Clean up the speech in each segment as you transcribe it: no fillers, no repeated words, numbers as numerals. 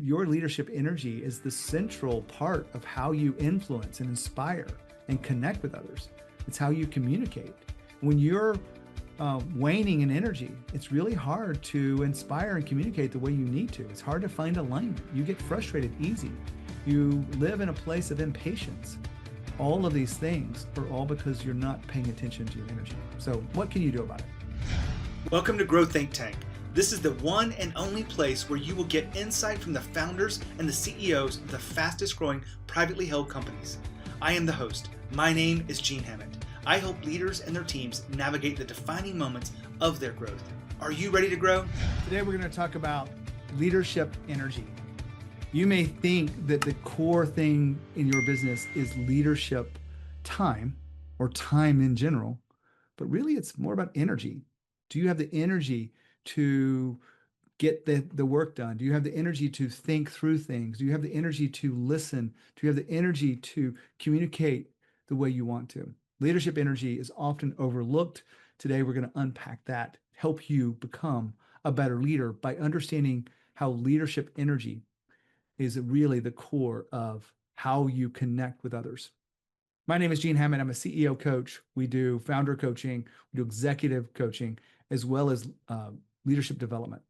your leadership energy is the central part of how you influence and inspire and connect with others. It's how you communicate. When you're waning in energy, it's really hard to inspire and communicate the way you need to. It's hard to find alignment. You get frustrated easy. You live in a place of impatience. All of these things are all because you're not paying attention to your energy. So what can you do about it? Welcome to Grow Think Tank. This is the one and only place where you will get insight from the founders and the CEOs of the fastest growing privately held companies. I am the host. My name is Gene Hammett. I help leaders and their teams navigate the defining moments of their growth. Are you ready to grow? Today we're going to talk about leadership energy. You may think that the core thing in your business is leadership time or time in general, but really it's more about energy. Do you have the energy to get the work done? Do you have the energy to think through things? Do you have the energy to listen? Do you have the energy to communicate the way you want to? Leadership energy is often overlooked. Today, we're going to unpack that, help you become a better leader by understanding how leadership energy is really the core of how you connect with others. My name is Gene Hammett. I'm a CEO coach. We do founder coaching, we do executive coaching, as well as leadership development.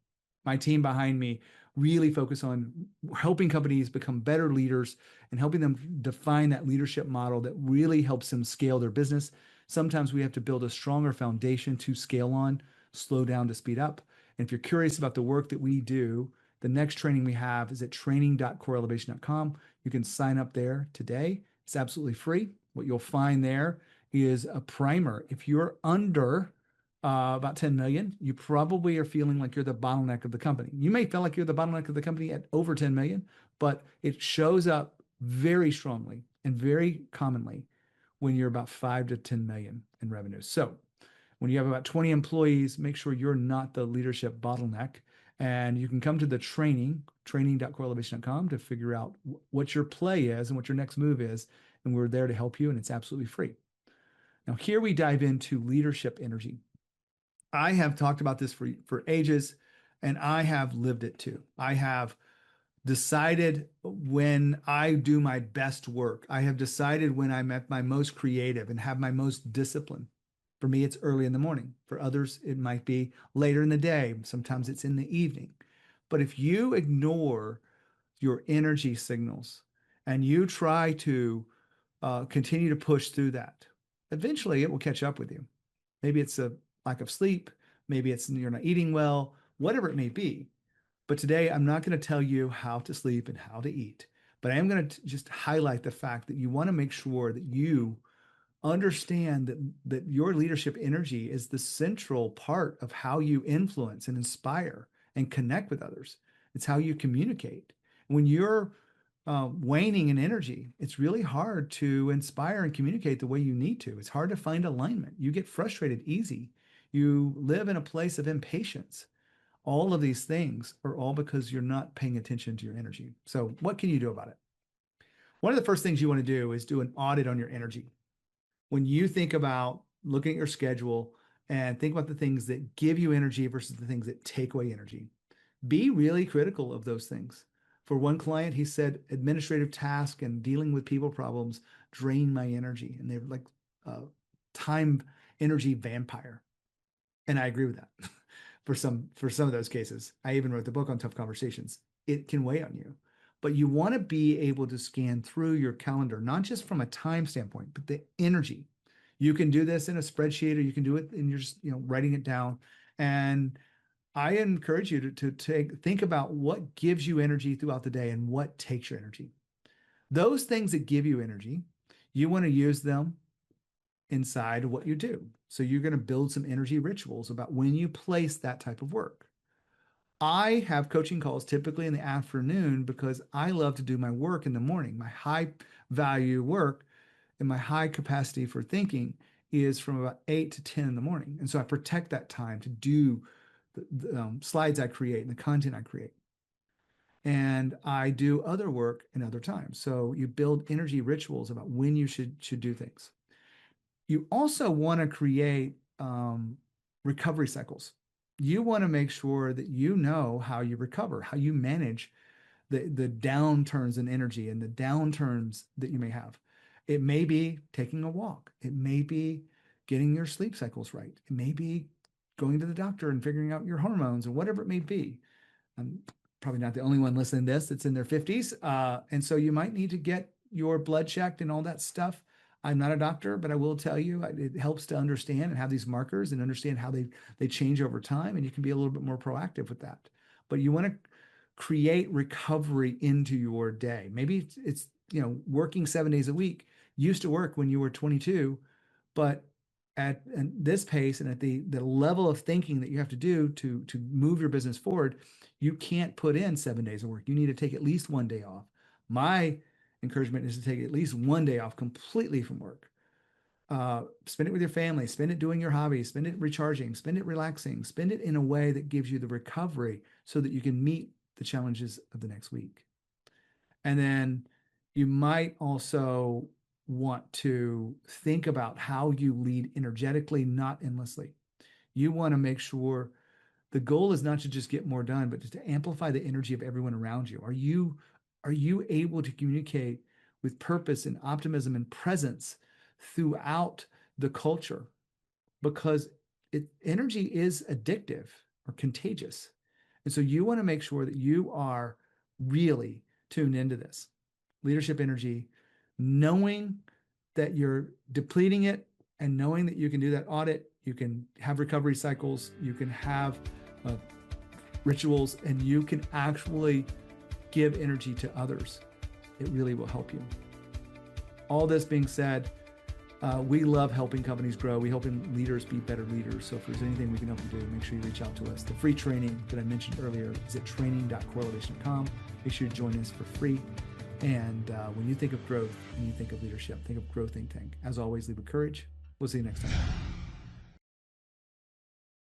My team behind me really focus on helping companies become better leaders and helping them define that leadership model that really helps them scale their business. Sometimes we have to build a stronger foundation to scale on, slow down to speed up. And if you're curious about the work that we do, the next training we have is at training.coreelevation.com. You can sign up there today. It's absolutely free. What you'll find there is a primer. If you're under about 10 million, you probably are feeling like you're the bottleneck of the company. You may feel like you're the bottleneck of the company at over 10 million, but it shows up very strongly and very commonly when you're about 5 to 10 million in revenue. So when you have about 20 employees, make sure you're not the leadership bottleneck. And you can come to the training.coreelevation.com to figure out what your play is and what your next move is. And we're there to help you, and it's absolutely free. Now, here we dive into leadership energy. I have talked about this for ages, and I have lived it too. I have decided when I do my best work. I have decided when I'm at my most creative and have my most discipline. For me, it's early in the morning. For others, it might be later in the day. Sometimes it's in the evening. But if you ignore your energy signals and you try to continue to push through that, eventually it will catch up with you. Maybe it's a lack of sleep. Maybe it's you're not eating well, whatever it may be. But today, I'm not going to tell you how to sleep and how to eat, but I am going to just highlight the fact that you want to make sure that you understand that your leadership energy is the central part of how you influence and inspire and connect with others. It's how you communicate. When you're waning in energy, it's really hard to inspire and communicate the way you need to. It's hard to find alignment. You get frustrated easy. You live in a place of impatience. All of these things are all because you're not paying attention to your energy. So what can you do about it? One of the first things you want to do is do an audit on your energy. When you think about looking at your schedule and think about the things that give you energy versus the things that take away energy, be really critical of those things. For one client, he said administrative tasks and dealing with people problems drain my energy. And they're like time energy vampire. And I agree with that for some of those cases. I even wrote the book on tough conversations. It can weigh on you. But you want to be able to scan through your calendar, not just from a time standpoint, but the energy. You can do this in a spreadsheet, or you can do it and you're just writing it down. And I encourage you to think about what gives you energy throughout the day and what takes your energy. Those things that give you energy, you want to use them inside of what you do. So you're going to build some energy rituals about when you place that type of work. I have coaching calls typically in the afternoon because I love to do my work in the morning. My high value work and my high capacity for thinking is from about 8 to 10 in the morning. And so I protect that time to do the slides I create and the content I create. And I do other work in other times. So you build energy rituals about when you should do things. You also want to create recovery cycles. You want to make sure that you know how you recover, how you manage the downturns in energy and the downturns that you may have. It may be taking a walk. It may be getting your sleep cycles right. It may be going to the doctor and figuring out your hormones or whatever it may be. I'm probably not the only one listening to this that's in their 50s. And so you might need to get your blood checked and all that stuff. I'm not a doctor, but I will tell you it helps to understand and have these markers and understand how they change over time. And you can be a little bit more proactive with that. But you want to create recovery into your day. Maybe it's working 7 days a week used to work when you were 22, but at this pace and at the level of thinking that you have to do to move your business forward, you can't put in 7 days of work. You need to take at least one day off. My encouragement is to take at least one day off completely from work. Spend it with your family, spend it doing your hobbies, spend it recharging, spend it relaxing, spend it in a way that gives you the recovery so that you can meet the challenges of the next week. And then you might also want to think about how you lead energetically, not endlessly. You want to make sure the goal is not to just get more done, but to amplify the energy of everyone around you. Are you able to communicate with purpose and optimism and presence throughout the culture? Because energy is addictive or contagious. And so you want to make sure that you are really tuned into this leadership energy, knowing that you're depleting it and knowing that you can do that audit, you can have recovery cycles, you can have rituals, and you can actually give energy to others. It really will help you. All this being said, we love helping companies grow. We helping leaders be better leaders. So if there's anything we can help you do, make sure you reach out to us. The free training that I mentioned earlier is at training.correlation.com. Make sure you join us for free. And when you think of growth and you think of leadership, think of Grow Think Tank. As always, lead with courage. We'll see you next time.